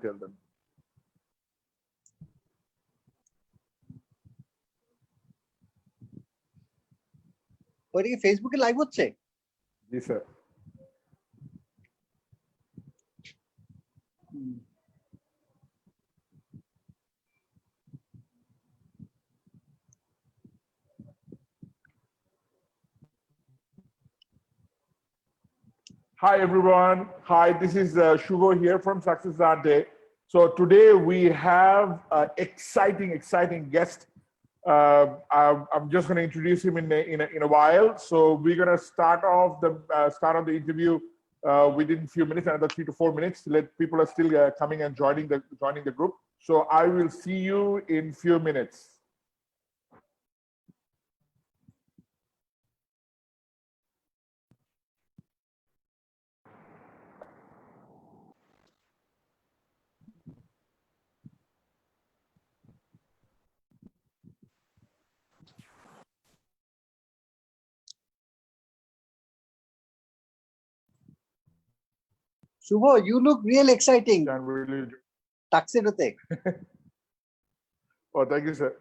tell them. ওইটা কি ফেসবুকে লাইভ হচ্ছে? জি sir. Hi everyone. Hi, this is Shuvo here from Success Ante. So today we have an exciting guest. I'm just going to introduce him in a while. So we're going to start off the interview within a few minutes, another 3 to 4 minutes. Let people are still coming and joining the group. So I will see you in few minutes. Shuvo, you look real exciting. Really... Tuxedo-te. Oh, thank you, sir.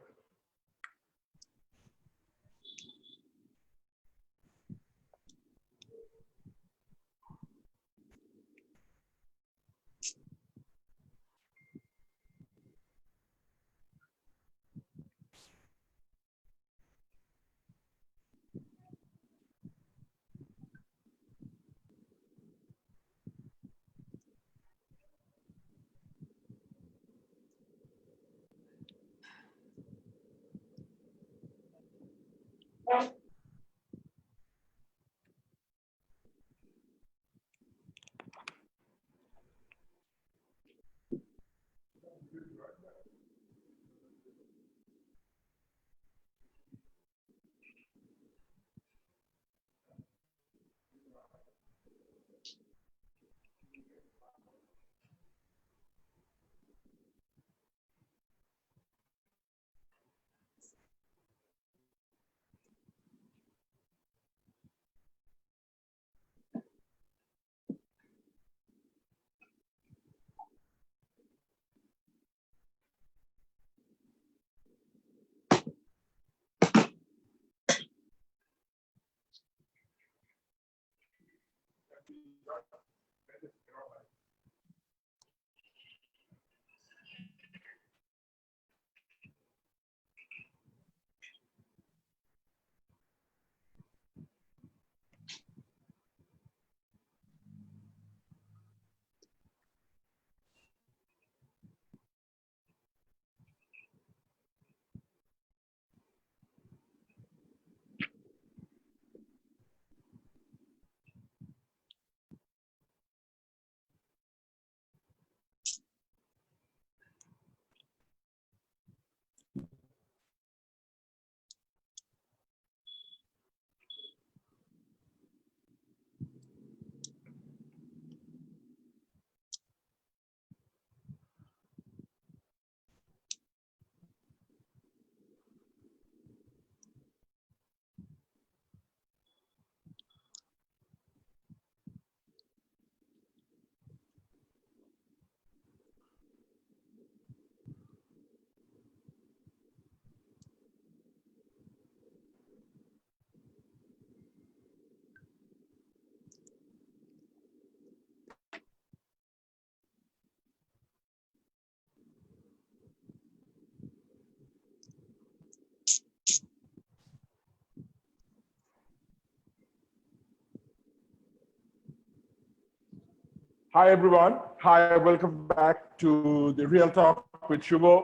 Hi everyone. Hi, welcome back to the Real Talk with Shuvo.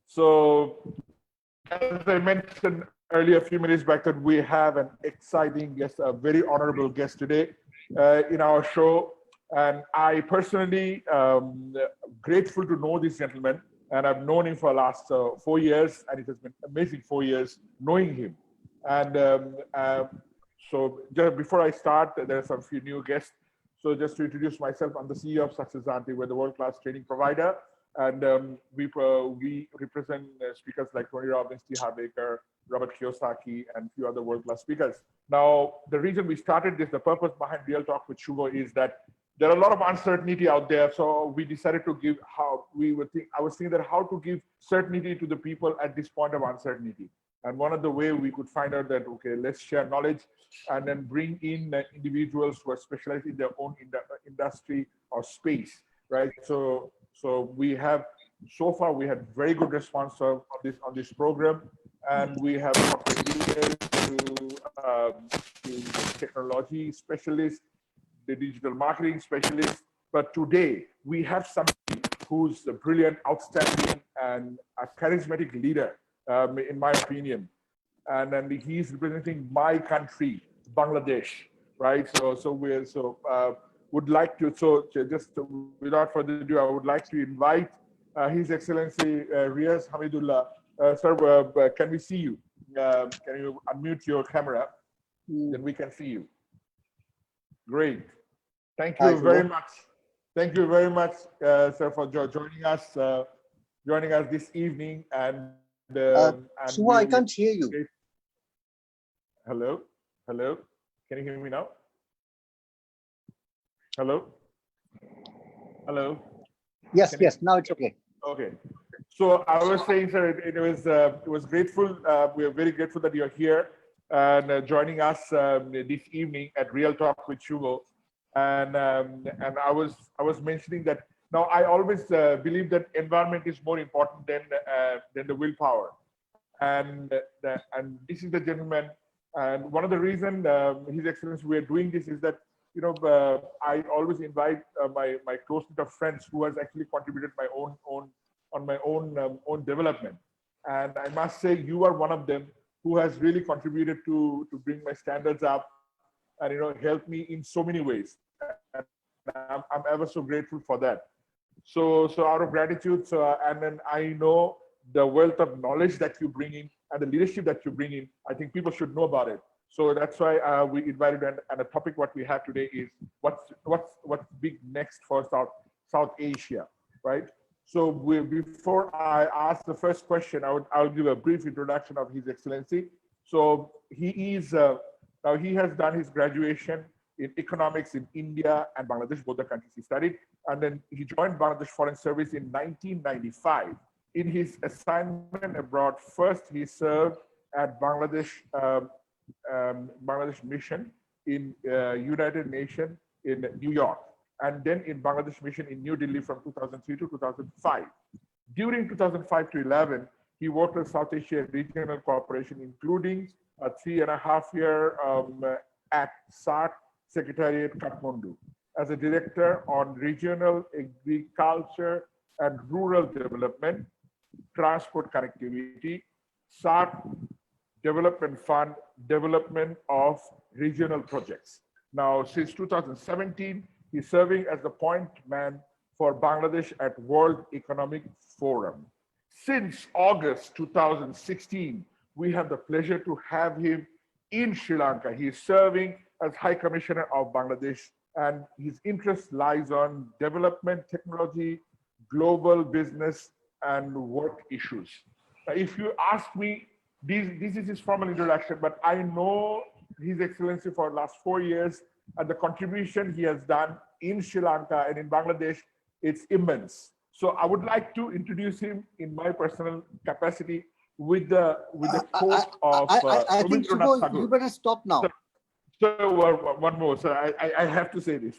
So, as I mentioned earlier, a few minutes back, that we have an exciting guest, a very honorable guest today in our show. And I personally grateful to know this gentleman, and I've known him for the last 4 years, and it has been amazing 4 years knowing him. And so, just before I start, there are some few new guests. So just to introduce myself, I'm the CEO of Success Ante. We're the world-class training provider, and we represent speakers like Tony Robbins, T. Harv Eker, Robert Kiyosaki, and a few other world-class speakers. Now, the reason we started this, the purpose behind Real Talk with Shuvo is that there are a lot of uncertainty out there. So we decided to give I was thinking that how to give certainty to the people at this point of uncertainty. And one of the way we could find out that, okay, let's share knowledge and then bring in individuals who are specialized in their own industry or space, right? So we have, so far we had very good response on this program, and we have leaders to technology specialists, the digital marketing specialists. But today we have somebody who's a brilliant, outstanding, and a charismatic leader, in my opinion. And then he's representing my country, Bangladesh, right? Would like to, without further ado, I would like to invite His Excellency Riaz Hamidullah. Sir, can we see you? Can you unmute your camera? Then we can see you. Great. Thank you very much. Thank you very much, sir, for joining us this evening. And Shuvo, I can't hear you. Hello, hello. Can you hear me now? Hello, hello. Yes, yes. Now it's okay. Okay. So I was saying, sir, it was grateful. We are very grateful that you're here and joining us this evening at Real Talk with Shuvo. And I was mentioning that now I always believe that environment is more important than the willpower, and this is the gentleman. And one of the reasons, His Excellency, we are doing this is that, you know, I always invite my close knit of friends who has actually contributed my own development. And I must say, you are one of them who has really contributed to bring my standards up, and, you know, help me in so many ways. And I'm ever so grateful for that. So out of gratitude, and then I know the wealth of knowledge that you bring in and the leadership that you bring in, I think people should know about it. So that's why we invited, and the topic what we have today is what's big next for South Asia, right? So before I ask the first question, I'll give a brief introduction of His Excellency. So he is now he has done his graduation in economics in India and Bangladesh, both the countries he studied, and then he joined Bangladesh Foreign Service in 1995. In his assignment abroad, first he served at Bangladesh mission in United Nations in New York, and then in Bangladesh mission in New Delhi from 2003 to 2005. During 2005 to 11, he worked with South Asia Regional Cooperation, including a 3.5-year at SARC Secretariat Kathmandu as a director on regional agriculture and rural development, transport connectivity, SARC Development Fund, development of regional projects. Now, since 2017, he's serving as the point man for Bangladesh at World Economic Forum. Since August 2016, we have the pleasure to have him in Sri Lanka. He is serving as High Commissioner of Bangladesh, and his interest lies on development, technology, global business, and work issues. If you ask me, this is his formal introduction, but I know His Excellency for the last 4 years, and the contribution he has done in Sri Lanka and in Bangladesh, it's immense. So I would like to introduce him in my personal capacity with the quote of I think, Shuvo, you better stop now. So one more. So I have to say this.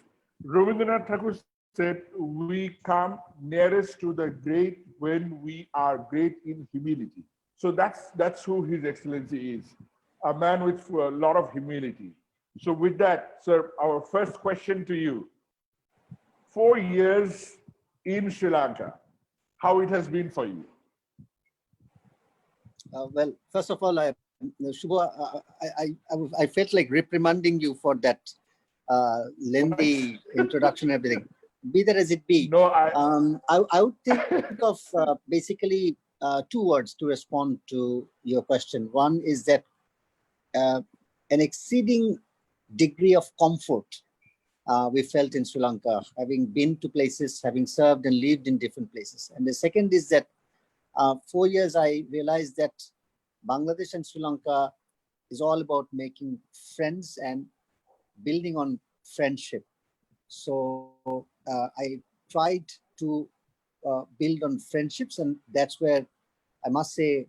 Rabindranath Tagore said, "We come nearest to the great when we are great in humility." So that's who His Excellency is, a man with a lot of humility. So with that, sir, our first question to you: 4 years in Sri Lanka, how it has been for you? Well, first of all, Shuvo, I felt like reprimanding you for that lengthy introduction and everything. Be that as it be, No, I would think of basically 2 words to respond to your question. One is that an exceeding degree of comfort we felt in Sri Lanka, having been to places, having served and lived in different places. And the second is that 4 years, I realized that Bangladesh and Sri Lanka is all about making friends and building on friendship. So I tried to build on friendships, and that's where I must say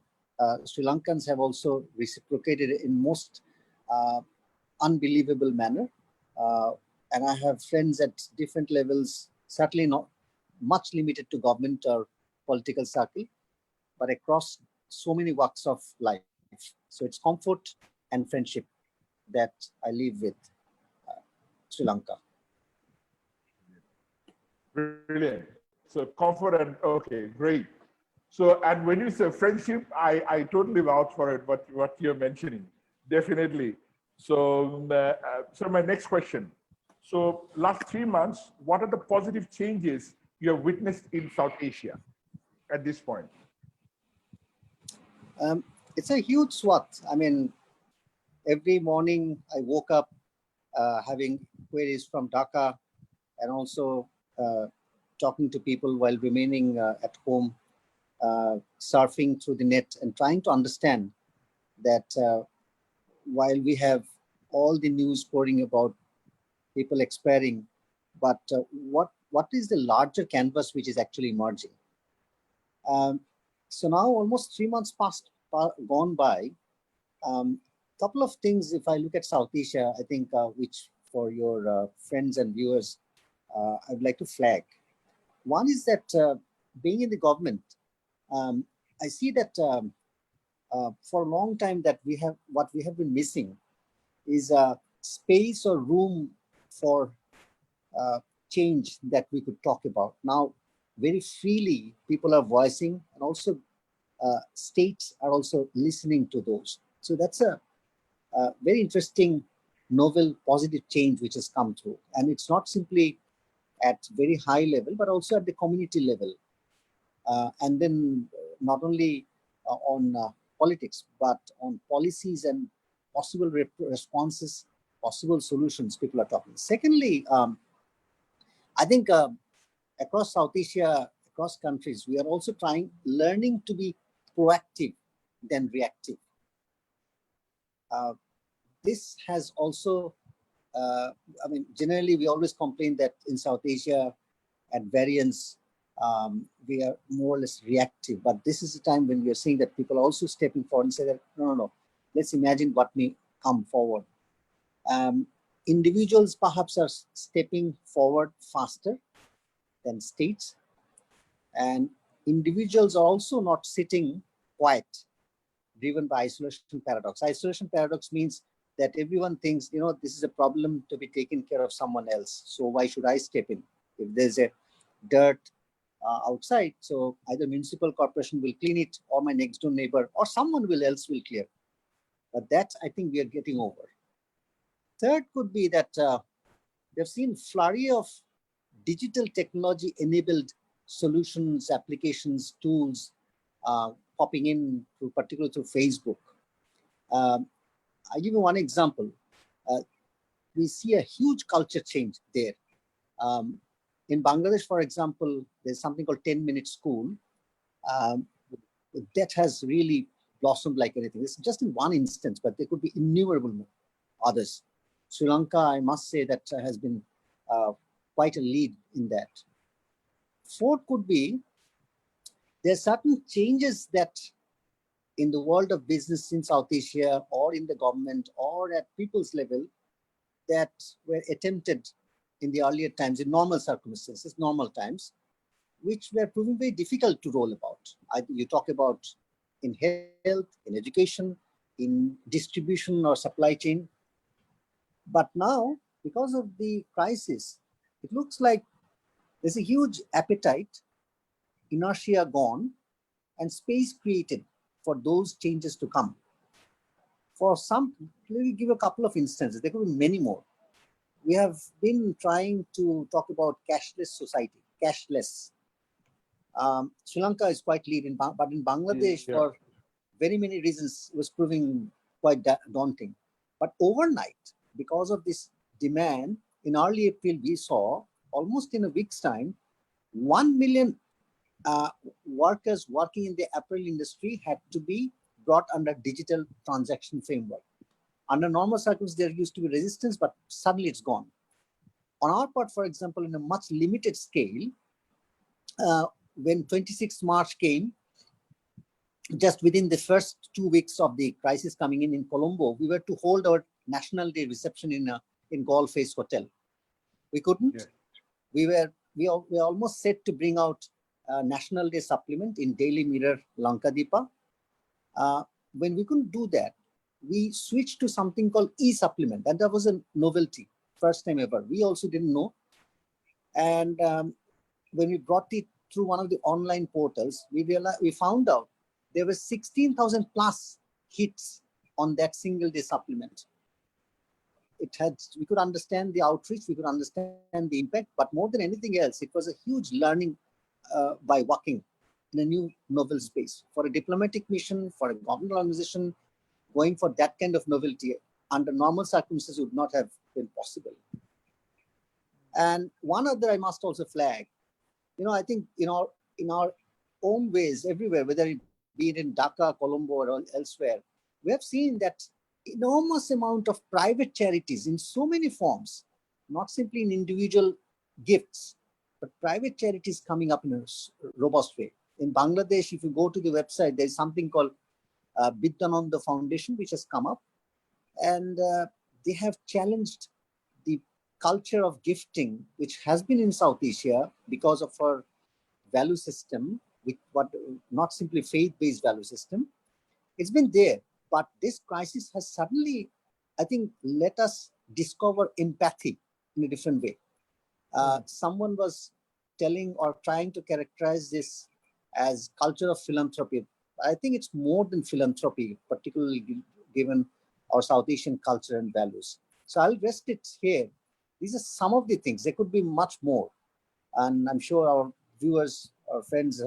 Sri Lankans have also reciprocated in most uh, unbelievable manner. Uh, and I have friends at different levels, certainly not much limited to government or political circle, but across so many walks of life. So it's comfort and friendship that I live with uh, Sri Lanka. Brilliant. So comfort and okay, great. So and when you say friendship, I totally vouch for it. What you're mentioning, definitely. So so my next question. So last 3 months, what are the positive changes you have witnessed in South Asia at this point? Um, it's a huge swath. I mean, every morning I woke up having queries from Dhaka and also uh, talking to people while remaining at home, surfing through the net and trying to understand that while we have all the news pouring about people expiring, but what is the larger canvas which is actually emerging? Um, so now almost 3 months gone by. Couple of things, if I look at South Asia, I think which for your friends and viewers, I'd like to flag. One is that being in the government, um, I see that for a long time that what we have been missing is space or room for uh, change that we could talk about. Now, very freely, people are voicing, and also states are also listening to those. So that's a very interesting, novel, positive change which has come through. And it's not simply at very high level, but also at the community level. And then not only on politics, but on policies and possible responses, possible solutions people are talking. Secondly, I think across South Asia, across countries, we are also learning to be proactive than reactive. Uh, this has also, uh, I mean, generally we always complain that in South Asia, at variance, we are more or less reactive. But this is a time when we are seeing that people are also stepping forward and say that, no, no, no, let's imagine what may come forward. Um, Individuals perhaps are stepping forward faster than states, and individuals are also not sitting quiet, driven by isolation paradox. Isolation paradox means that everyone thinks, this is a problem to be taken care of someone else. So why should I step in? If there's a dirt outside, so either municipal corporation will clean it, or my next door neighbor, or someone else will clear. But that I think we are getting over. Third could be that we've seen flurry of digital technology enabled solutions, applications, tools popping in particularly through Facebook. Um, I'll give you one example. Uh, we see a huge culture change there. Um, in Bangladesh, for example, there's something called 10-minute school um, that has really blossomed like anything. It's just in one instance, but there could be innumerable others. Sri Lanka, I must say, that has been uh, quite a lead in that. Fourth could be there are certain changes that in the world of business in South Asia or in the government or at people's level that were attempted in the earlier times, in normal circumstances, normal times, which were proving very difficult to roll about. You talk about in health, in education, in distribution or supply chain. But now, because of the crisis, it looks like there's a huge appetite, inertia gone, and space created for those changes to come. For some, let me give a couple of instances. There could be many more. We have been trying to talk about cashless society, cashless. Sri Lanka is quite lead, but in Bangladesh, Yeah. for very many reasons, was proving quite daunting. But overnight, because of this demand, in early April, we saw almost in a week's time, 1 million uh, workers working in the apparel industry had to be brought under digital transaction framework. Under normal circumstances, there used to be resistance, but suddenly it's gone. On our part, for example, in a much limited scale, when 26th March came, just within the first 2 weeks of the crisis coming in Colombo, we were to hold our National Day reception in Galle Face Hotel. We couldn't. Yeah. We almost set to bring out a National Day supplement in Daily Mirror Lankadipa. When we couldn't do that, we switched to something called e-supplement, and that was a novelty, first time ever. We also didn't know. And when we brought it through one of the online portals, we found out there were 16,000 plus hits on that single day supplement. We could understand the outreach, we could understand the impact, but more than anything else, it was a huge learning by working in a new novel space. For a diplomatic mission, for a government organization, going for that kind of novelty under normal circumstances would not have been possible. And one other I must also flag, I think in our own ways everywhere, whether it be it in Dhaka, Colombo, or elsewhere, we have seen that enormous amount of private charities in so many forms, not simply in individual gifts, but private charities coming up in a robust way. In Bangladesh, if you go to the website, there's something called Bidyananda Foundation, which has come up, and they have challenged the culture of gifting, which has been in South Asia because of our value system, not simply faith-based value system. It's been there, but this crisis has suddenly, I think, let us discover empathy in a different way. Someone was telling or trying to characterize this as culture of philanthropy. I think it's more than philanthropy, particularly given our South Asian culture and values. So I'll rest it here. These are some of the things. There could be much more, and I'm sure our viewers, our friends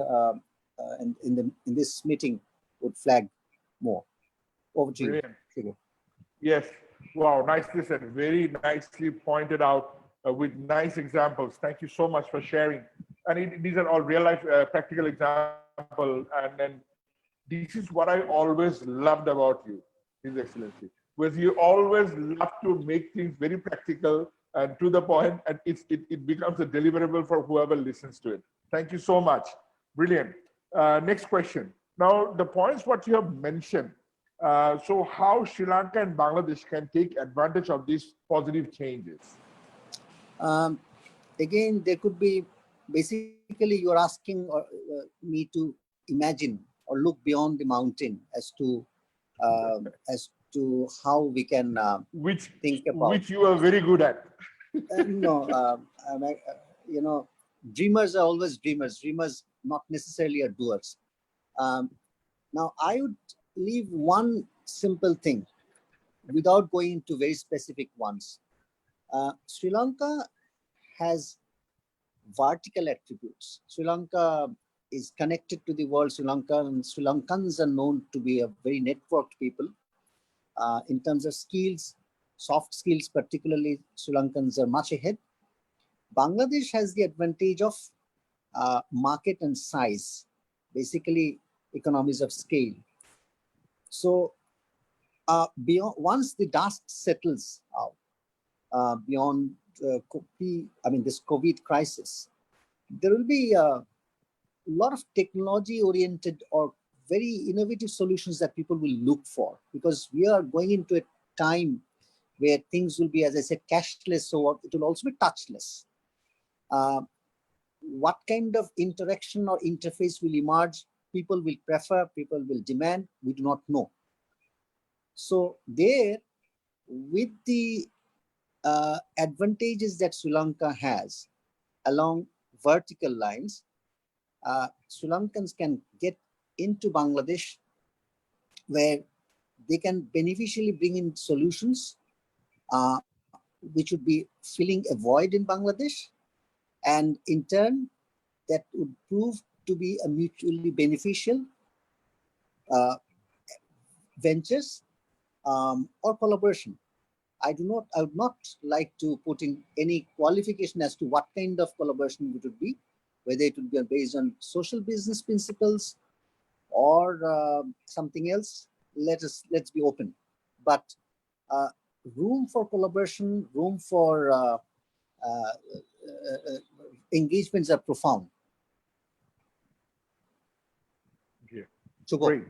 in this meeting would flag more. Over to you. Brilliant. Yes. Wow. Nicely said. Very nicely pointed out with nice examples. Thank you so much for sharing. And these are all real life practical examples. And then this is what I always loved about you, His Excellency, was you always love to make things very practical and to the point, and it becomes a deliverable for whoever listens to it. Thank you so much. Brilliant. Next question. Now, the points what you have mentioned. So how Sri Lanka and Bangladesh can take advantage of these positive changes? Again, there could be, basically you're asking me to imagine or look beyond the mountain as to how we can think about. Which you are very good at. Dreamers are always dreamers. Dreamers not necessarily are doers. Now, I would leave one simple thing without going into very specific ones. Sri Lanka has vertical attributes. Sri Lanka is connected to the world. Sri Lankans are known to be a very networked people. In terms of skills, soft skills particularly, Sri Lankans are much ahead. Bangladesh has the advantage of market and size, basically economies of scale. So once the dust settles out, beyond this COVID crisis, there will be a lot of technology-oriented or very innovative solutions that people will look for, because we are going into a time where things will be, as I said, cashless, so it will also be touchless. What kind of interaction or interface will emerge, people will prefer, people will demand, we do not know. So there, with the advantages that Sri Lanka has along vertical lines, Sri Lankans can get into Bangladesh where they can beneficially bring in solutions which would be filling a void in Bangladesh, and in turn that would prove to be a mutually beneficial ventures or collaboration. I would not like to put in any qualification as to what kind of collaboration it would be, whether it would be based on social business principles or something else. Let's be open. But room for collaboration, room for engagements are profound. Okay. Shuvo. Great.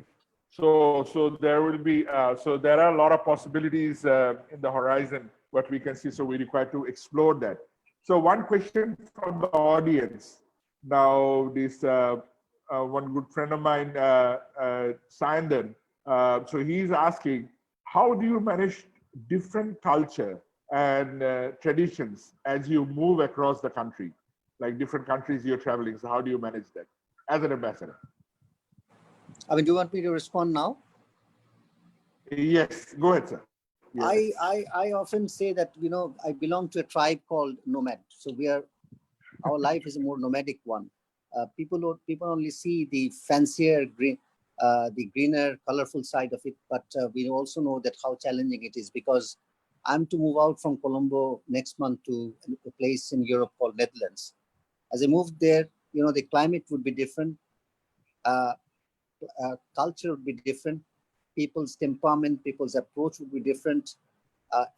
So there will be, so there are a lot of possibilities in the horizon, what we can see. So we require to explore that. So one question from the audience. Now, this one good friend of mine, Sandan, so he's asking, how do you manage different culture and traditions as you move across the country? Like different countries you're traveling. So how do you manage that as an ambassador? I mean, do you want me to respond now? Yes, go ahead, sir. Yes. I often say that, you know, I belong to a tribe called nomad. So our life is a more nomadic one. People only see the fancier, the greener, colorful side of it, but we also know that how challenging it is, because I'm to move out from Colombo next month to a place in Europe called Netherlands. As I moved there, you know, the climate would be different, culture would be different, people's temperament, people's approach would be different.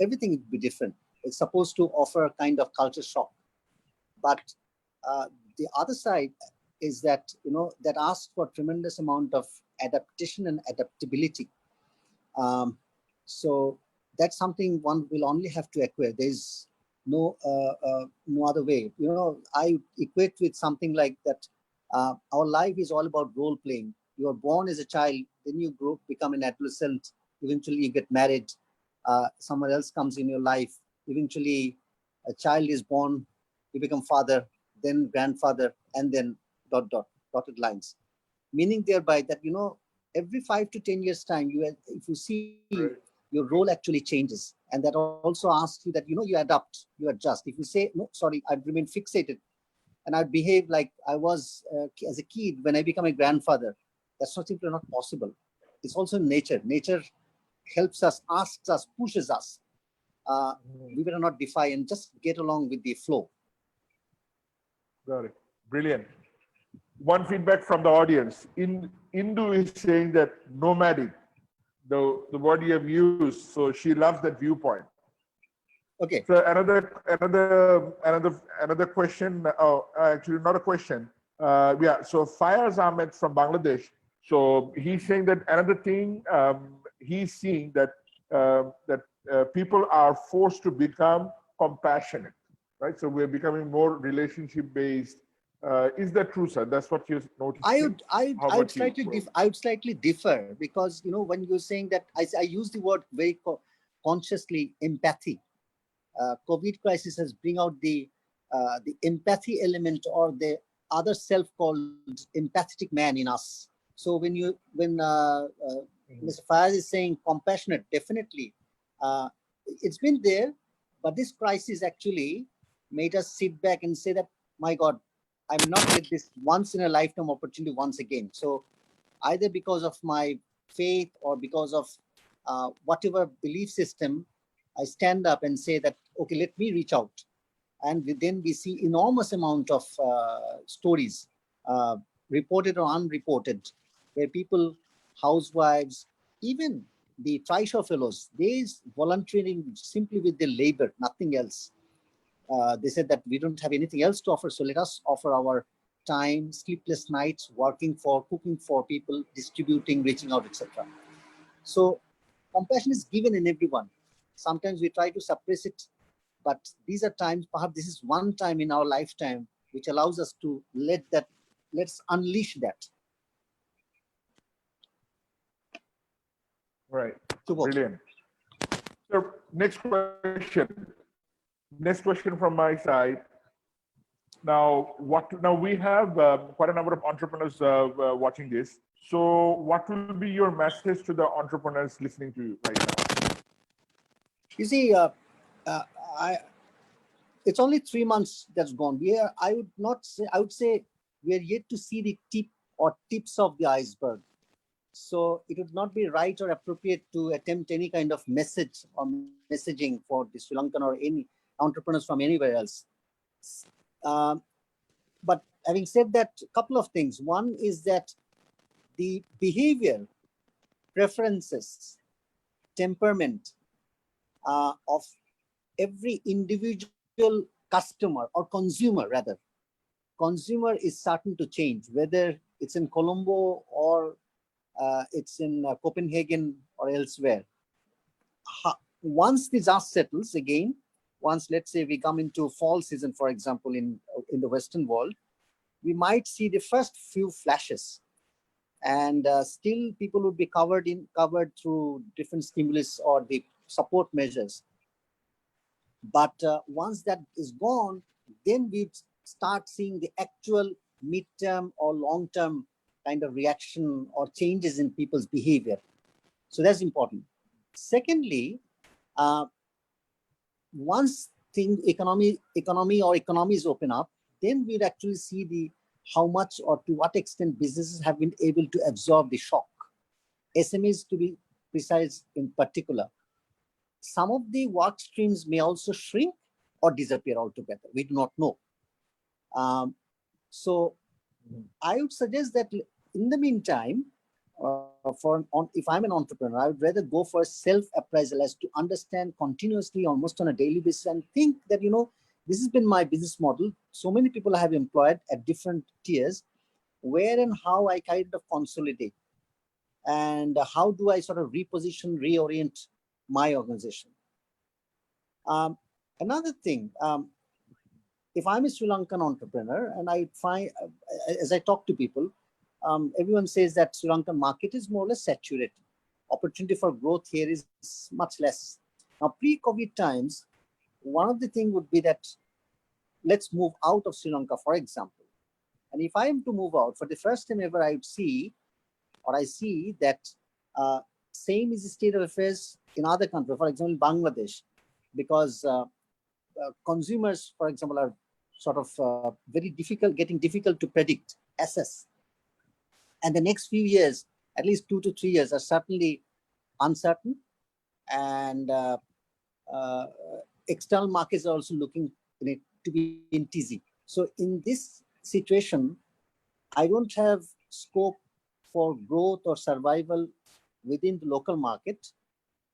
Everything would be different. It's supposed to offer a kind of culture shock. But the other side is that, you know, that asks for tremendous amount of adaptation and adaptability. So that's something one will only have to acquire. There's no other way. You know, I equate with something like that. Our life is all about role playing. You are born as a child, then you grow, become an adolescent. Eventually, you get married. Someone else comes in your life. Eventually, a child is born. You become father, then grandfather, and then dotted lines. Meaning thereby that, you know, every 5 to 10 years time, if you see, Right. your role actually changes, and that also asks you that, you know, you adapt, you adjust. If you say no, sorry, I'd remain fixated and I'd behave like I was as a kid when I become a grandfather, that's not simply not possible. It's also in nature. Nature helps us, asks us, pushes us. We better not defy and just get along with the flow. Got it. Brilliant. One feedback from the audience. Indu is saying that nomadic, the word you have used, so she loves that viewpoint. Okay. So another question. Oh, actually, not a question. Yeah. So Fayaz Ahmed from Bangladesh. So he's saying that another thing he's seeing that people are forced to become compassionate, right? So we're becoming more relationship based. Is that true, sir? That's what you're noticing. I would slightly differ, because, you know, when you're saying that, I use the word very consciously, empathy. COVID crisis has bring out the empathy element, or the other self called empathetic man in us. So when Mr. Fayaz is saying compassionate, definitely, it's been there, but this crisis actually made us sit back and say that, my God, I will not get this once in a lifetime opportunity once again. So either because of my faith or because of whatever belief system, I stand up and say that, okay, let me reach out. And then we see enormous amount of stories, reported or unreported, where people, housewives, even the Trishaw fellows, they volunteering simply with their labor, nothing else. They said that we don't have anything else to offer, so let us offer our time, sleepless nights, working for, cooking for people, distributing, reaching out, etc. So compassion is given in everyone. Sometimes we try to suppress it, but these are times, perhaps this is one time in our lifetime, which allows us to let's unleash that. Right. Shuvo. Brilliant. So next question from my side. Now, we have quite a number of entrepreneurs watching this. So, what will be your message to the entrepreneurs listening to you right now? You see, it's only 3 months that's gone. I would say we are yet to see the tip or tips of the iceberg. So it would not be right or appropriate to attempt any kind of message or messaging for the Sri Lankan or any entrepreneurs from anywhere else. But having said that, a couple of things. One is that the behavior, preferences, temperament of every individual customer or consumer rather, consumer is starting to change, whether it's in Colombo or it's in Copenhagen or elsewhere. Once the dust settles again, once let's say we come into fall season, for example, in the Western world, we might see the first few flashes, and still people would be covered through different stimulus or the support measures. But once that is gone, then we start seeing the actual midterm or long-term kind of reaction or changes in people's behavior. So that's important. Secondly, once economies open up, then we'd actually see how much or to what extent businesses have been able to absorb the shock. SMEs, to be precise in particular. Some of the work streams may also shrink or disappear altogether. We do not know. So I would suggest that in the meantime, if I'm an entrepreneur, I would rather go for self-appraisal as to understand continuously, almost on a daily basis, and think that, this has been my business model. So many people I have employed at different tiers, where and how I kind of consolidate, and how do I sort of reposition, reorient my organization. Another thing, if I'm a Sri Lankan entrepreneur and I find, as I talk to people, everyone says that Sri Lankan market is more or less saturated. Opportunity for growth here is much less. Now, pre-COVID times, one of the things would be that let's move out of Sri Lanka, for example. And if I am to move out, for the first time ever, I see that same is the state of affairs in other countries, for example, Bangladesh, because consumers, for example, are sort of getting difficult to predict, assess. And the next few years, at least 2 to 3 years, are certainly uncertain. And external markets are also looking to be in tizzy. So in this situation, I don't have scope for growth or survival within the local market,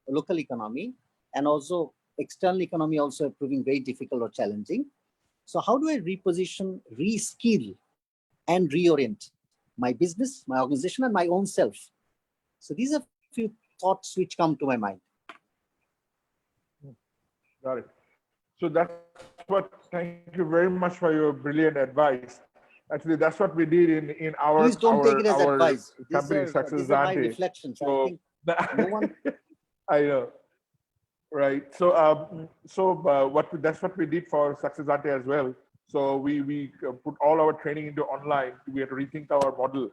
local economy, and also external economy also proving very difficult or challenging. So how do I reposition, reskill, and reorient my business, my organization, and my own self? So these are a few thoughts which come to my mind. Got it. So thank you very much for your brilliant advice. Actually, that's what we did in our Please don't take it as advice. company Success These are my reflections. So, I think no one. I know, right? So that's what we did for Success as well. So we put all our training into online. We had to rethink our model,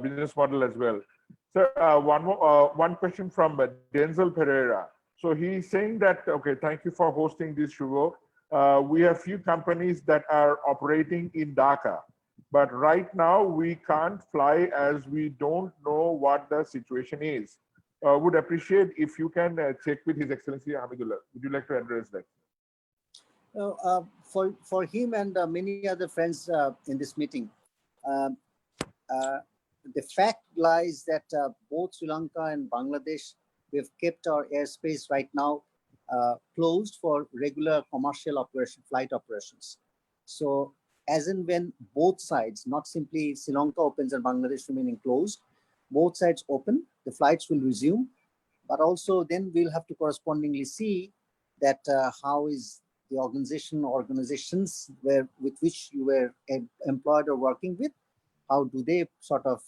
business model as well. So one question from Denzel Pereira. So he's saying that, okay, thank you for hosting this Shuvo. We have few companies that are operating in Dhaka, but right now we can't fly as we don't know what the situation is. Would appreciate if you can check with His Excellency Hamidullah. Would you like to address that? For him and many other friends in this meeting, the fact lies that both Sri Lanka and Bangladesh, we've kept our airspace right now closed for regular commercial flight operations. So as and when both sides, not simply Sri Lanka opens and Bangladesh remaining closed, both sides open, the flights will resume, but also then we'll have to correspondingly see that how is the organizations with which you were employed or working with, how do they sort of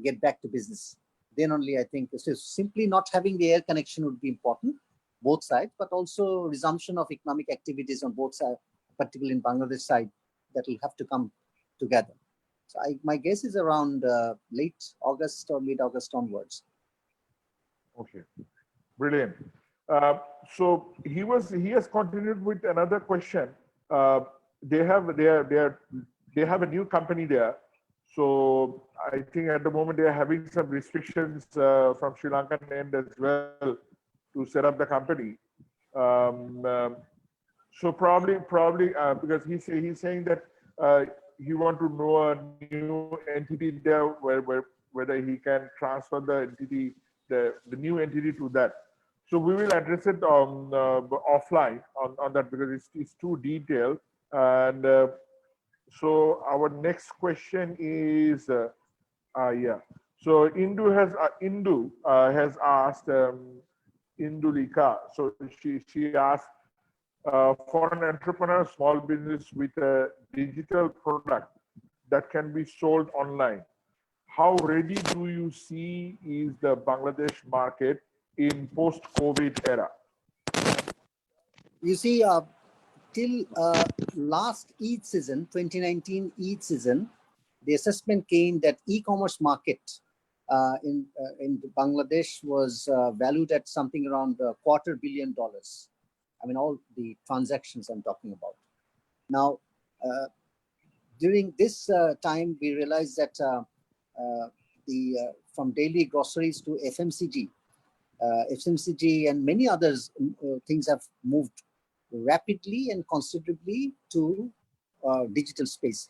get back to business? Then only I think so simply not having the air connection would be important, both sides, but also resumption of economic activities on both sides, particularly in Bangladesh side, that will have to come together. So my guess is around late August or mid-August onwards. Okay, brilliant. So he has continued with another question. They have a new company there. So I think at the moment they are having some restrictions from Sri Lankan end as well to set up the company. So probably because he's saying that he want to know a new entity there whether he can transfer the entity, the new entity to that. So we will address it offline on that because it's too detailed. And so our next question is, yeah. So Indu has asked Indulika. So she asked, for an entrepreneur, small business with a digital product that can be sold online, how ready do you see is the Bangladesh market in post-COVID era? You see, till last Eid season, 2019 Eid season, the assessment came that e-commerce market in Bangladesh was valued at something around $250 million. I mean, all the transactions I'm talking about. Now, during this time, we realized that from daily groceries to FMCG and many others things have moved rapidly and considerably to digital space.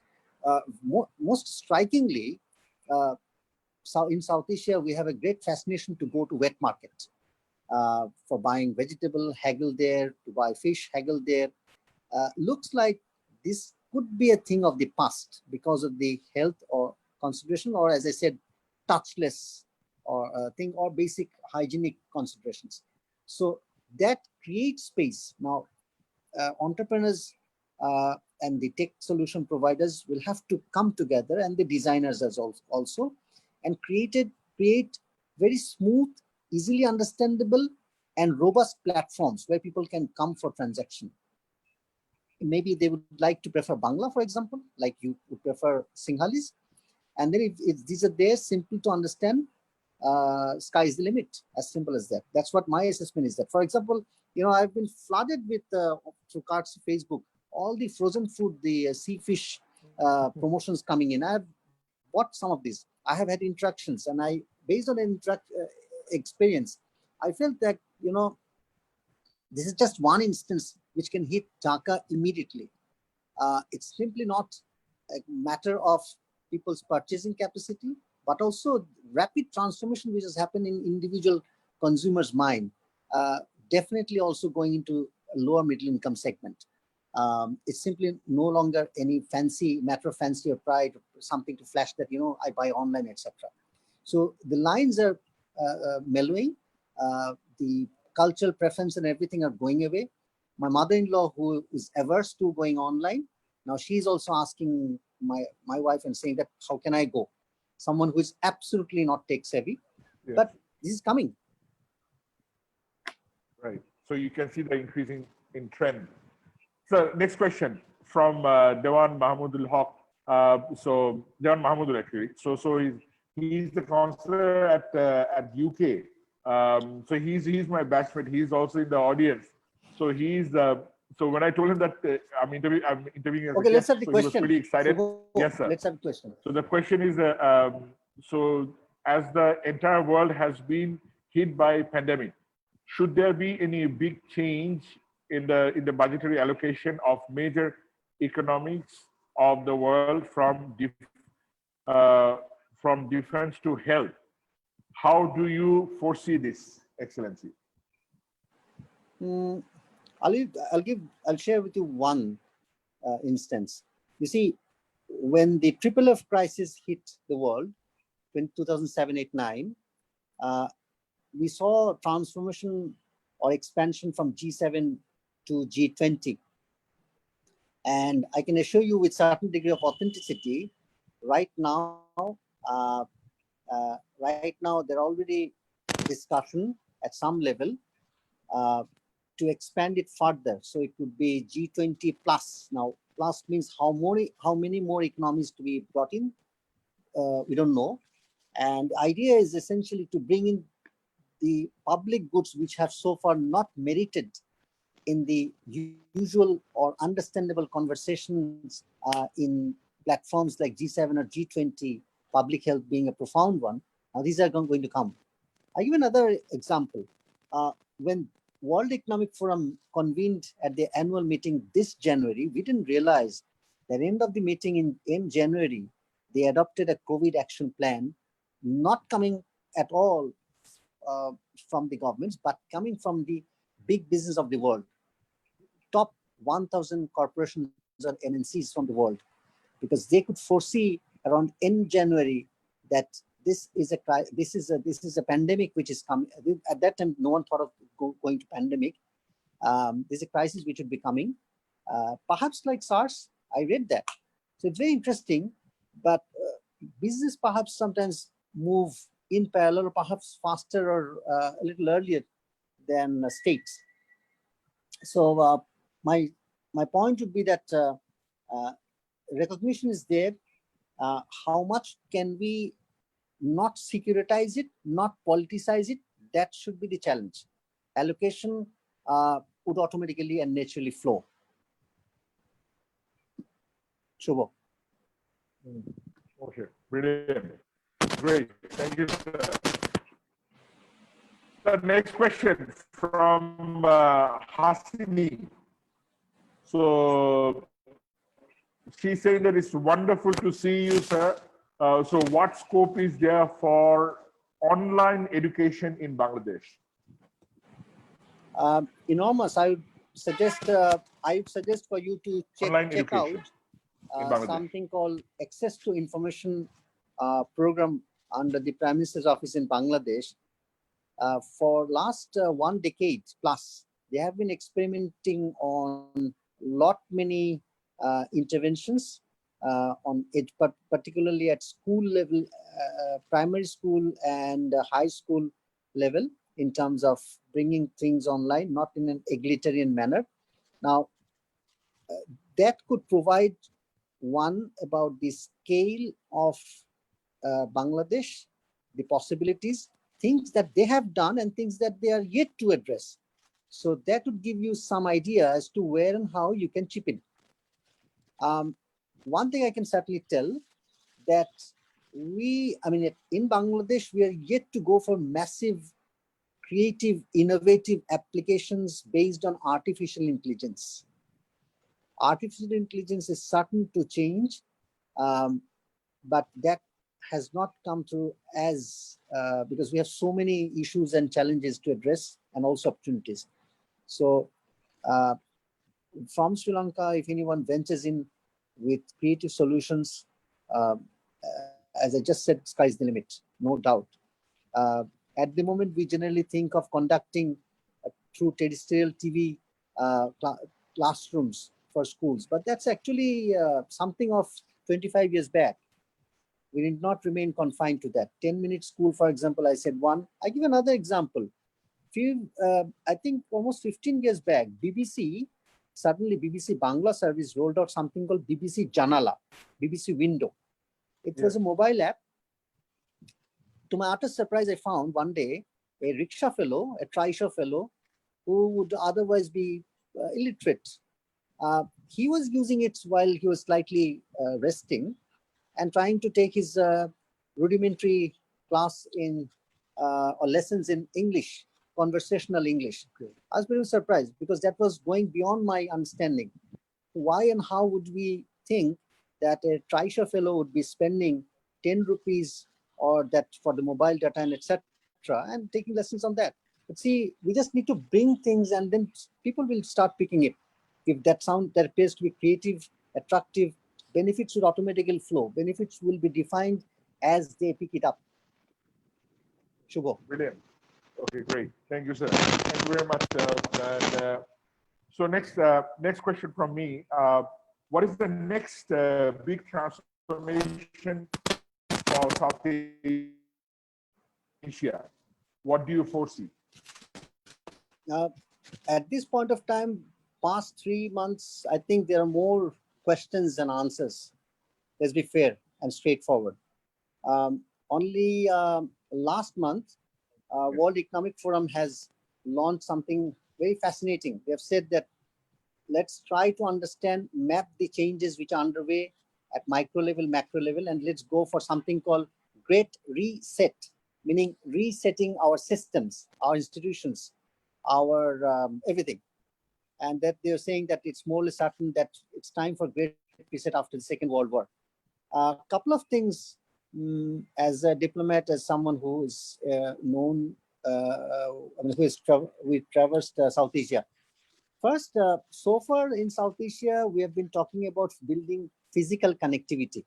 Most strikingly, in South Asia, we have a great fascination to go to wet market for buying vegetable, haggle there, to buy fish, haggle there. Looks like this could be a thing of the past because of the health or consideration, or as I said, touchless or thing, or basic hygienic considerations. So that creates space. Now, entrepreneurs and the tech solution providers will have to come together, and the designers as also, and create very smooth, easily understandable, and robust platforms where people can come for transaction. Maybe they would like to prefer Bangla, for example, like you would prefer Sinhalese. And then if these are there, simple to understand, sky is the limit, as simple as that. That's what my assessment is. That, for example, I've been flooded with through cards to Facebook, all the frozen food, the sea fish promotions coming in. I've bought some of these. I have had interactions, and based on experience, I felt that this is just one instance which can hit Dhaka immediately. It's simply not a matter of people's purchasing capacity, but also rapid transformation which has happened in individual consumers' mind. Definitely also going into a lower middle income segment. It's simply no longer any matter of fancy or pride, something to flash that, I buy online, etc. So the lines are mellowing. The cultural preference and everything are going away. My mother-in-law, who is averse to going online, now she's also asking my wife and saying that, how can I go? Someone who is absolutely not tech savvy, Yes. but this is coming. Right. So you can see the increasing in trend. So next question from Dewan Mahmudul Haq. So Dewan Mahmudul actually. So he's the counselor at UK. So he's my batchmate. He's also in the audience. So so when I told him that I'm interviewing as Okay, a let's guest, have the so question. he was pretty excited. Shuvo, yes, sir. Let's have a question. So the question is, so as the entire world has been hit by pandemic, should there be any big change in the budgetary allocation of major economics of the world from defense to health? How do you foresee this, Excellency? I'll share with you one instance. You see, when the triple F crisis hit the world in 2007, 8, 9, we saw transformation or expansion from G7 to G20. And I can assure you with certain degree of authenticity, right now, there are already discussion at some level to expand it further. So it could be G20 plus. Now, plus means how many more economies to be brought in? We don't know. And the idea is essentially to bring in the public goods which have so far not merited in the usual or understandable conversations in platforms like G7 or G20, public health being a profound one. Now these are going to come. I'll give another example. When World Economic Forum convened at the annual meeting this January, we didn't realize that end of the meeting in January, they adopted a COVID action plan, not coming at all from the governments, but coming from the big business of the world. Top 1,000 corporations or MNCs from the world, because they could foresee around end January that this is a pandemic which is coming. At that time, no one thought of going to pandemic. There's a crisis which would be coming, perhaps like SARS. I read that, so it's very interesting. But business perhaps sometimes move in parallel, or perhaps faster, or a little earlier than states. So my point would be that recognition is there. How much can we not securitize it, not politicize it? That should be the challenge. Allocation would automatically and naturally flow. Shuvo. Okay, brilliant. Great. Thank you, sir. The next question from Hasini. So she's saying that it's wonderful to see you, sir. So what scope is there for online education in Bangladesh? Enormous. I would suggest for you to check out something called Access to Information program under the Prime Minister's Office in Bangladesh. For last 1 decade plus, they have been experimenting on many interventions on it, but particularly at school level, primary school and high school level, in terms of bringing things online, not in an egalitarian manner. Now, that could provide one about the scale of Bangladesh, the possibilities, things that they have done and things that they are yet to address. So that would give you some idea as to where and how you can chip in. One thing I can certainly tell, that in Bangladesh, we are yet to go for massive, creative, innovative applications based on artificial intelligence. Artificial intelligence is certain to change, but that has not come through as, because we have so many issues and challenges to address, and also opportunities. So from Sri Lanka, if anyone ventures in with creative solutions, as I just said, sky's the limit, no doubt. At the moment, we generally think of conducting through terrestrial TV classrooms for schools, but that's actually something of 25 years back. We did not remain confined to that. 10-minute school, for example, I said one. I give another example. I think almost 15 years back, BBC Bangla service rolled out something called BBC Janala, BBC Window. It was a mobile app. To my utter surprise, I found one day a rickshaw fellow, a trishaw fellow, who would otherwise be illiterate. He was using it while he was slightly resting and trying to take his rudimentary class in or lessons in English, conversational English. I was very surprised, because that was going beyond my understanding. Why and how would we think that a trishaw fellow would be spending 10 rupees or that for the mobile data and etc., and taking lessons on that? But see, we just need to bring things, and then people will start picking it. If that appears to be creative, attractive, benefits will automatically flow. Benefits will be defined as they pick it up. Shuvo. Brilliant. Okay, great. Thank you, sir. Thank you very much. So next question from me. What is the next big transformation for Southeast Asia? What do you foresee? At this point of time, past 3 months, I think there are more questions than answers. Let's be fair and straightforward. Only last month, World Economic Forum has launched something very fascinating. They have said that let's try to understand, map the changes which are underway at micro level, macro level, and let's go for something called Great Reset, meaning resetting our systems, our institutions, our everything. And that they're saying that it's more or less certain that it's time for great reset after the Second World War. A couple of things, as a diplomat, as someone who is known, we traversed South Asia. First, so far in South Asia, we have been talking about building physical connectivity,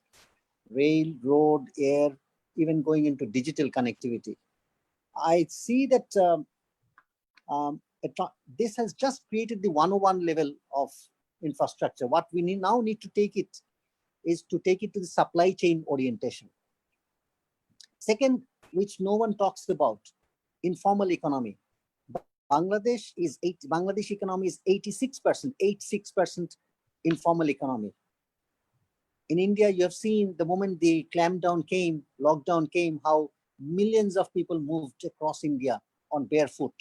rail, road, air, even going into digital connectivity. I see that this has just created the 101 level of infrastructure. What we now need to take it is to take it to the supply chain orientation. Second, which no one talks about, informal economy. Bangladesh economy is 86% informal economy. In India, you have seen the moment the lockdown came, how millions of people moved across India on barefoot.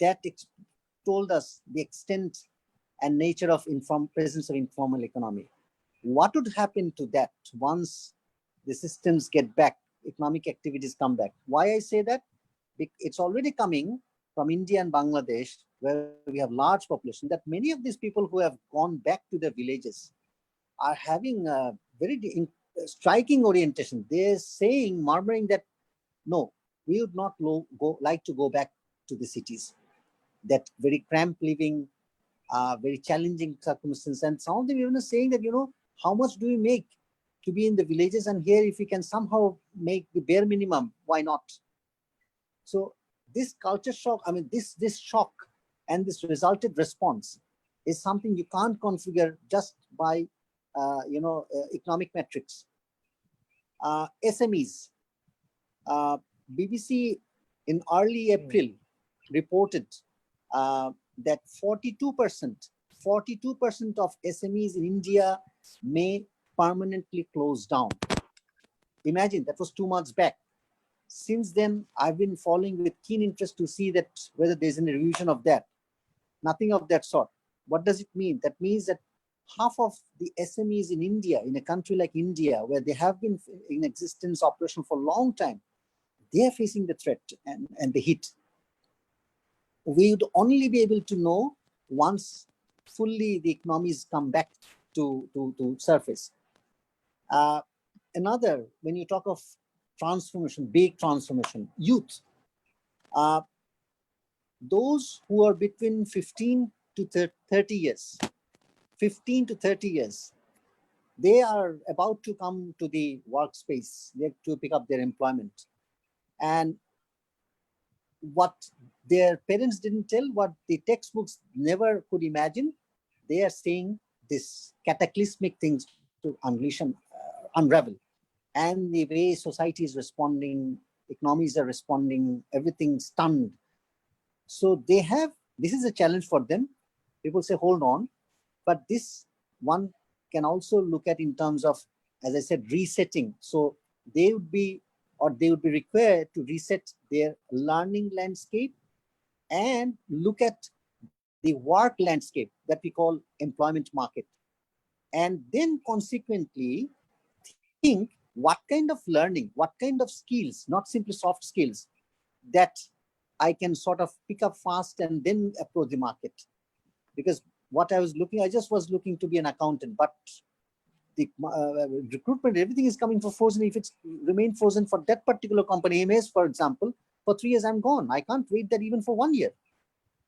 That told us the extent and nature of presence of informal economy. What would happen to that once the systems get back, economic activities come back? Why I say that? It's already coming from India and Bangladesh, where we have large population, that many of these people who have gone back to their villages are having a very striking orientation. They're saying, murmuring that, no, we would not like to go back to the cities. That very cramped living, very challenging circumstances. And some of them even are saying that, how much do we make to be in the villages? And here, if we can somehow make the bare minimum, why not? So this culture shock, this shock and this resulted response is something you can't configure just by, economic metrics. SMEs. BBC in early April reported that 42% of SMEs in India may permanently close down. Imagine, that was 2 months back. Since then, I've been following with keen interest to see that whether there's any revision of that. Nothing of that sort. What does it mean? That means that half of the SMEs in India, in a country like India, where they have been in existence, operation for a long time, they are facing the threat and the hit. We would only be able to know once fully the economies come back to surface. Another, when you talk of transformation, big transformation, youth, those who are between 15 to 30 years, 15 to 30 years, they are about to come to the workspace. They have to pick up their employment. And what their parents didn't tell, what the textbooks never could imagine, they are saying this cataclysmic things to unleash and unravel. And the way society is responding, economies are responding, everything stunned. So this is a challenge for them. People say, hold on. But this one can also look at in terms of, as I said, resetting. So they would be required to reset their learning landscape and look at the work landscape that we call employment market. And then consequently think what kind of learning, what kind of skills, not simply soft skills, that I can sort of pick up fast and then approach the market. Because what I just was looking to be an accountant, but the recruitment, everything is coming for frozen. If it's remained frozen for that particular company, AMS, for example, for 3 years, I'm gone. I can't wait that even for 1 year.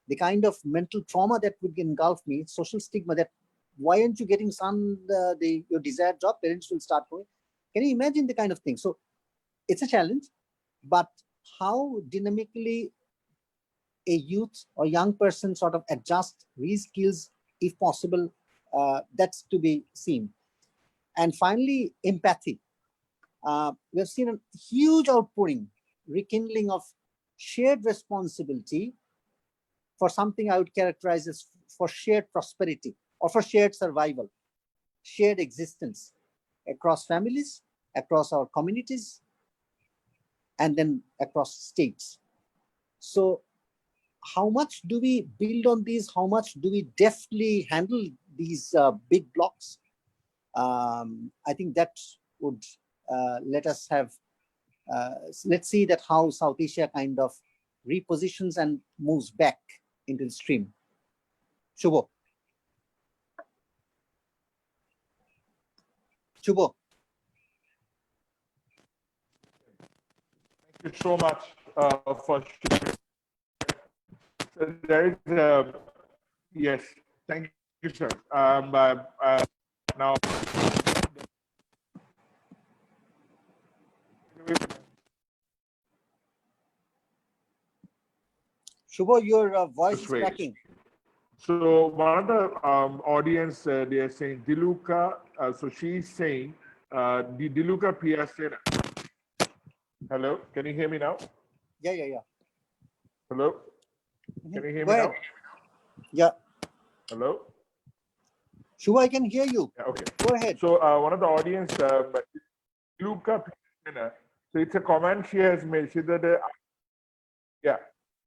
The kind of mental trauma that would engulf me, social stigma that, why aren't you getting your desired job? Parents will start going. Can you imagine the kind of thing? So it's a challenge, but how dynamically a youth or young person sort of adjust, reskills, if possible, that's to be seen. And finally, empathy. We have seen a huge outpouring, rekindling of shared responsibility for something I would characterize as for shared prosperity or for shared survival, shared existence across families, across our communities, and then across states. So how much do we build on these? How much do we deftly handle these big blocks? I think that would let us have, let's see that how South Asia kind of repositions and moves back into the stream. Shuvo. Shuvo. Thank you so much for sharing. There is Yes, thank you, sir. Now, Shuvo, your voice is ways. cracking. So one of the audience, they are saying Diluka. So she's saying the Diluka PSN. Hello, can you hear me now? Yeah. Hello, can you hear Go me ahead. now? Yeah. Hello. Shuvo, I can hear you. Yeah, okay. Go ahead. So one of the audience, Diluka PSN. So it's a comment she has made. She said, yeah.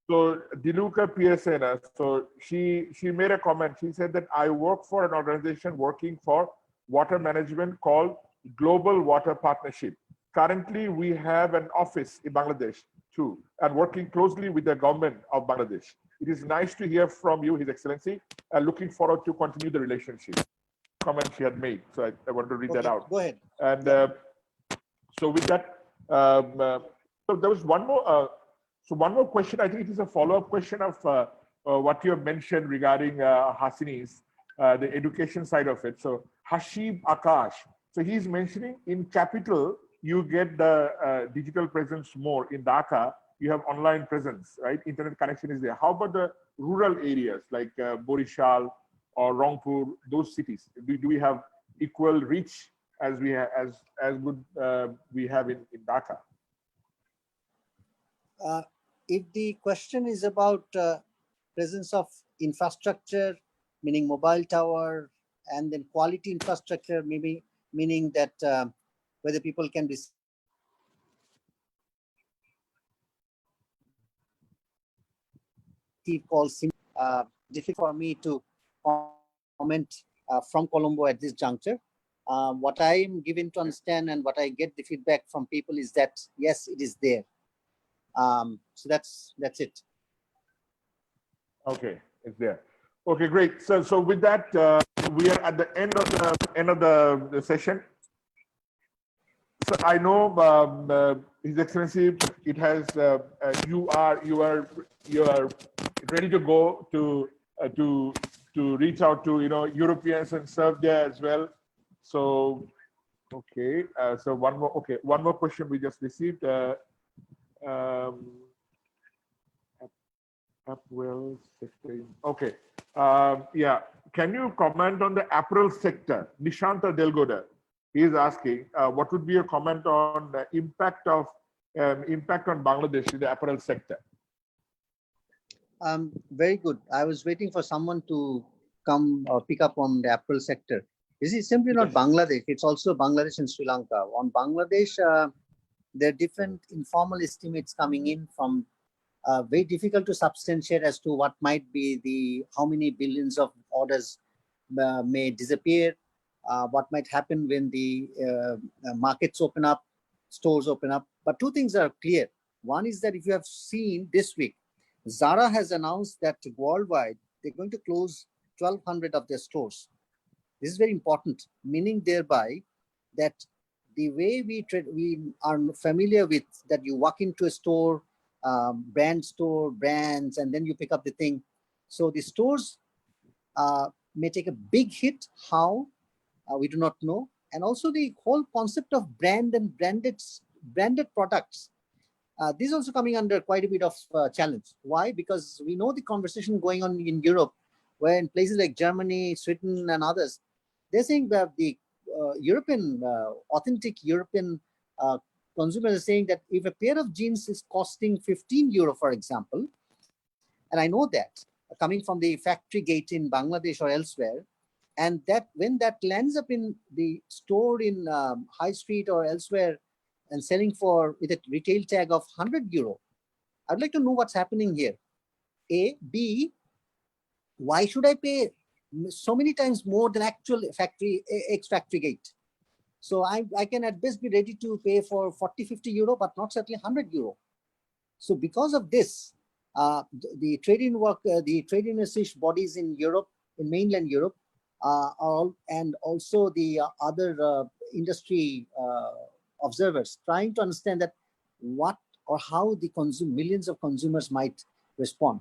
So Diluka PSN. So she made a comment. She said that I work for an organization working for water management called Global Water Partnership. Currently, we have an office in Bangladesh too, and working closely with the government of Bangladesh. It is nice to hear from you, His Excellency, and looking forward to continue the relationship. Comment she had made. So I want to read that out. Go ahead. And so with that, so there was one more. So one more question. I think it is a follow-up question of what you have mentioned regarding Hasini's, the education side of it. So Hashib Akash. So he's mentioning in capital, you get the digital presence more. In Dhaka, you have online presence, right? Internet connection is there. How about the rural areas like Borishal or Rangpur, those cities? Do we have equal reach as we have, as good we have in Dhaka? If the question is about presence of infrastructure, meaning mobile tower, and then quality infrastructure, maybe meaning that whether people can receive calls, difficult for me to comment from Colombo at this juncture. What I'm given to understand and what I get the feedback from people is that yes, it is there. So that's it. Okay, it's there. Okay, great. So with that, we are at the end of the session. So I know, His Excellency, it has you are ready to go to reach out to Europeans and serve there as well. So okay, so one more question we just received. Apparel sector. Okay. Yeah. Can you comment on the apparel sector? Nishanta Delgoda. He is asking, what would be your comment on the impact on Bangladesh in the apparel sector? Very good. I was waiting for someone to come or pick up on the apparel sector. This is simply not Bangladesh. It's also Bangladesh and Sri Lanka. On Bangladesh, there are different informal estimates coming in from very difficult to substantiate as to what might be how many billions of orders may disappear, what might happen when the markets open up, stores open up. But two things are clear. One is that if you have seen this week, Zara has announced that worldwide they're going to close 1,200 of their stores. This is very important, meaning thereby that the way we are familiar with that you walk into a store, brand store, brands, and then you pick up the thing. So the stores may take a big hit. How? We do not know. And also the whole concept of brand and branded products. This is also coming under quite a bit of challenge. Why? Because we know the conversation going on in Europe, where in places like Germany, Sweden, and others, they're saying that the authentic European consumers are saying that if a pair of jeans is costing 15 euro, for example, and I know that coming from the factory gate in Bangladesh or elsewhere, and that when that lands up in the store in High Street or elsewhere and selling for with a retail tag of 100 euro, I'd like to know what's happening here. A, B, why should I pay so many times more than actual factory ex-factory gate? So I can at best be ready to pay for 40, 50 euro, but not certainly 100 euro. So because of this, the trade industry bodies in Europe, in mainland Europe, and also the other industry observers trying to understand that what or how the millions of consumers might respond.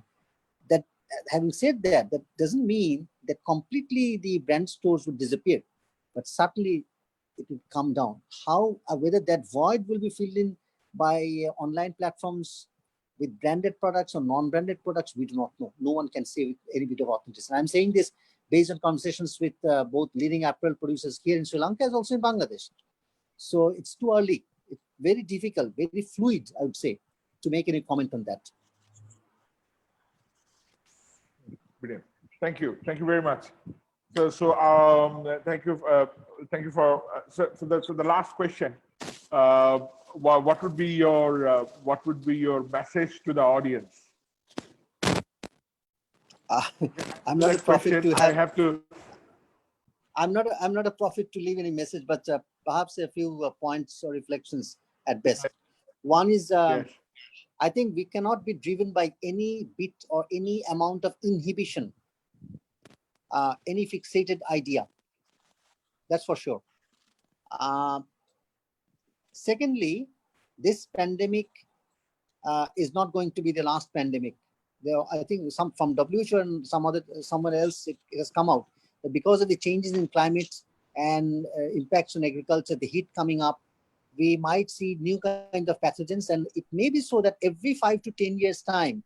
That having said that, that doesn't mean that completely the brand stores would disappear, but certainly it will come down. How, whether that void will be filled in by online platforms with branded products or non-branded products, we do not know. No one can say with any bit of authenticity. I'm saying this based on conversations with both leading apparel producers here in Sri Lanka as also in Bangladesh. So it's too early. It's very difficult, very fluid, I would say, to make any comment on that. Brilliant. Thank you. Thank you very much. So thank you for so the last question. What would be your message to the audience? I'm not a prophet to have. I'm not a prophet to leave any message, but perhaps a few points or reflections at best. One is, yes. I think we cannot be driven by any bit or any amount of inhibition, any fixated idea. That's for sure. Secondly, this pandemic is not going to be the last pandemic. I think some from WHO and someone else, it has come out that because of the changes in climate and impacts on agriculture, the heat coming up, we might see new kind of pathogens, and it may be so that every 5 to 10 years time,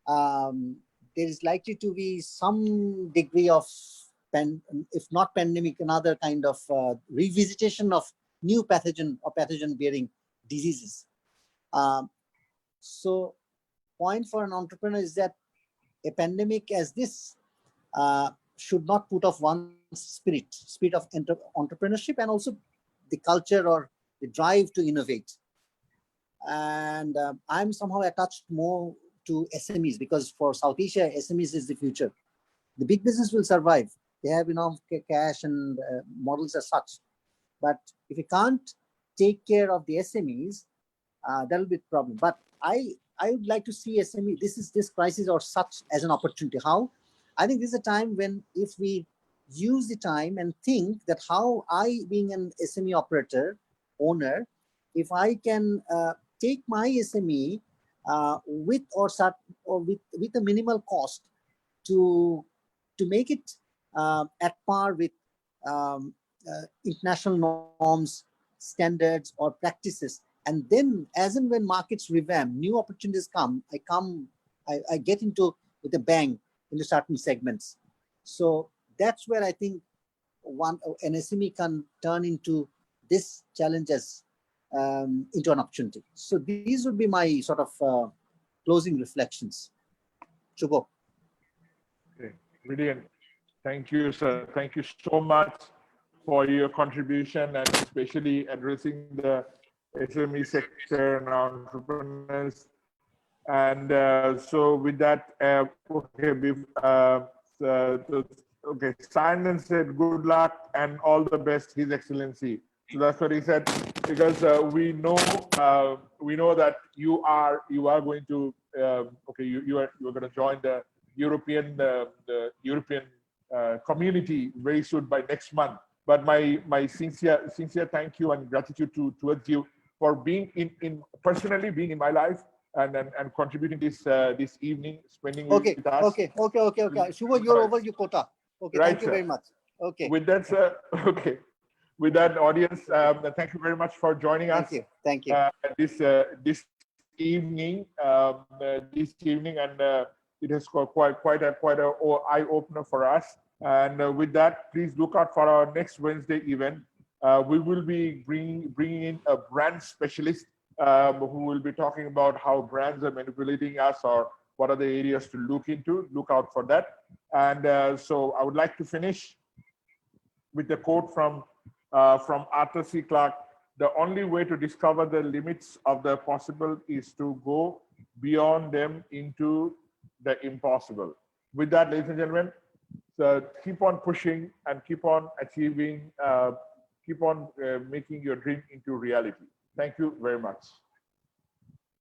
there is likely to be some degree of, if not pandemic, another kind of revisitation of new pathogen or pathogen-bearing diseases. So, point for an entrepreneur is that a pandemic as this should not put off one's spirit of entrepreneurship and also the culture or the drive to innovate. And I'm somehow attached more to SMEs because for South Asia, SMEs is the future. The big business will survive. They have enough cash and models as such. But if you can't take care of the SMEs, that'll be a problem. But I would like to see SME, this crisis or such as an opportunity. How? I think this is a time when if we use the time and think that how I, being an SME operator, owner, if I can take my SME with a minimal cost to make it at par with international norms, standards, or practices, and then as and when markets revamp, new opportunities come, I get into with a bang into certain segments. So that's where I think an SME can turn into this challenge as into an opportunity. So these would be my sort of closing reflections. Shuvo. Okay, brilliant. Thank you, sir. Thank you so much for your contribution and especially addressing the SME sector and entrepreneurs. And so with that, okay, Simon said good luck and all the best, His Excellency. So that's what he said, because we know that you are going to you are going to join the European community very soon by next month. But my sincere thank you and gratitude towards you for being personally being in my life and contributing this evening, spending with us. Okay. Shuvo, you're over your quota. Okay, right, thank you very much. Okay. With that, sir, okay. With that, audience, thank you very much for joining us. Thank you. This evening, and it has got quite a eye opener for us. And with that, please look out for our next Wednesday event. We will be bringing in a brand specialist who will be talking about how brands are manipulating us or what are the areas to look into. Look out for that. And so I would like to finish with the quote from Arthur C. Clarke: "The only way to discover the limits of the possible is to go beyond them into the impossible." With that, ladies and gentlemen, so keep on pushing and keep on achieving, keep on making your dream into reality. Thank you very much.